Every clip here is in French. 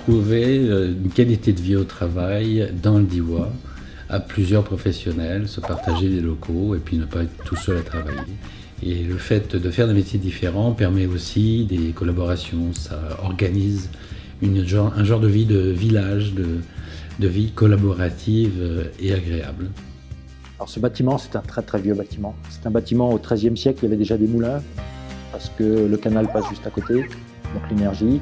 retrouver une qualité de vie au travail dans le Diois, à plusieurs professionnels, se partager des locaux et puis ne pas être tout seul à travailler. Et le fait de faire des métiers différents permet aussi des collaborations, ça organise un genre de vie de village, de vie collaborative et agréable. Alors ce bâtiment, c'est un très très vieux bâtiment. C'est un bâtiment au XIIIe siècle, il y avait déjà des moulins, parce que le canal passe juste à côté, donc l'énergie.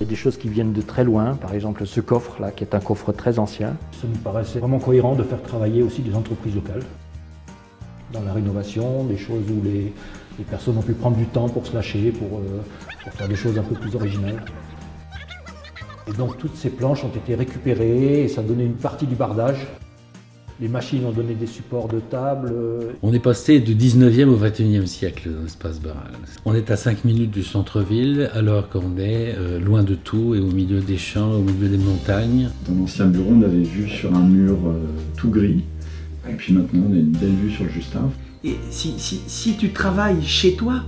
Il y a des choses qui viennent de très loin, par exemple ce coffre-là, qui est un coffre très ancien. Ça nous paraissait vraiment cohérent de faire travailler aussi des entreprises locales dans la rénovation, des choses où les personnes ont pu prendre du temps pour se lâcher, pour faire des choses un peu plus originales. Et donc toutes ces planches ont été récupérées et ça donnait une partie du bardage. Les machines ont donné des supports de table. On est passé du 19e au 21e siècle dans l'espace Barral. On est à 5 minutes du centre-ville alors qu'on est loin de tout et au milieu des champs, au milieu des montagnes. Dans l'ancien bureau, on avait vu sur un mur tout gris. Et puis maintenant, on a une belle vue sur le Justin. Et si tu travailles chez toi,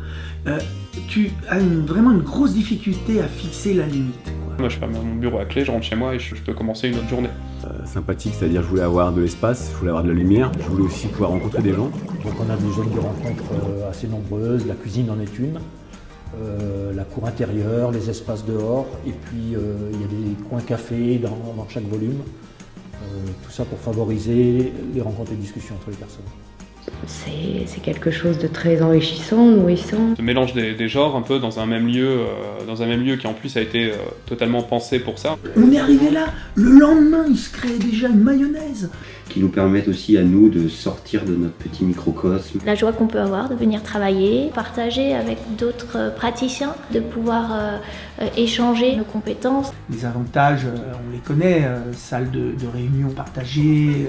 tu as vraiment une grosse difficulté à fixer la limite. Moi je ferme mon bureau à clé, je rentre chez moi et je peux commencer une autre journée. Sympathique, c'est-à-dire je voulais avoir de l'espace, je voulais avoir de la lumière, je voulais aussi pouvoir rencontrer des gens. Donc on a des zones de rencontres assez nombreuses, la cuisine en est une, la cour intérieure, les espaces dehors, et puis il y a des coins cafés dans chaque volume. Tout ça pour favoriser les rencontres et discussions entre les personnes. C'est quelque chose de très enrichissant, nourrissant. Ce mélange des genres un peu dans un même lieu qui en plus a été totalement pensé pour ça. On est arrivé là, le lendemain il se crée déjà une mayonnaise. Qui nous permettent aussi à nous de sortir de notre petit microcosme. La joie qu'on peut avoir de venir travailler, partager avec d'autres praticiens, de pouvoir échanger nos compétences. Les avantages, on les connaît, salle de réunion partagée.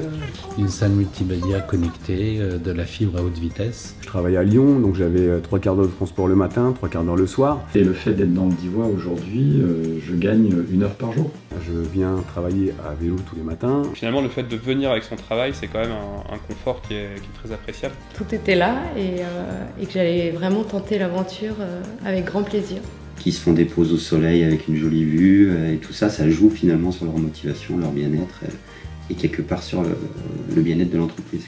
Une salle multimédia connectée, de la fibre à haute vitesse. Je travaillais à Lyon, donc j'avais 3 quarts d'heure de transport le matin, 3 quarts d'heure le soir. Et le fait d'être dans le Diois aujourd'hui, je gagne 1 heure par jour. Je viens travailler à vélo tous les matins. Finalement le fait de venir avec son travail, c'est quand même un confort qui est très appréciable. Tout était là et que j'allais vraiment tenter l'aventure avec grand plaisir. Qui se font des pauses au soleil avec une jolie vue, et tout ça, ça joue finalement sur leur motivation, leur bien-être et quelque part sur le bien-être de l'entreprise.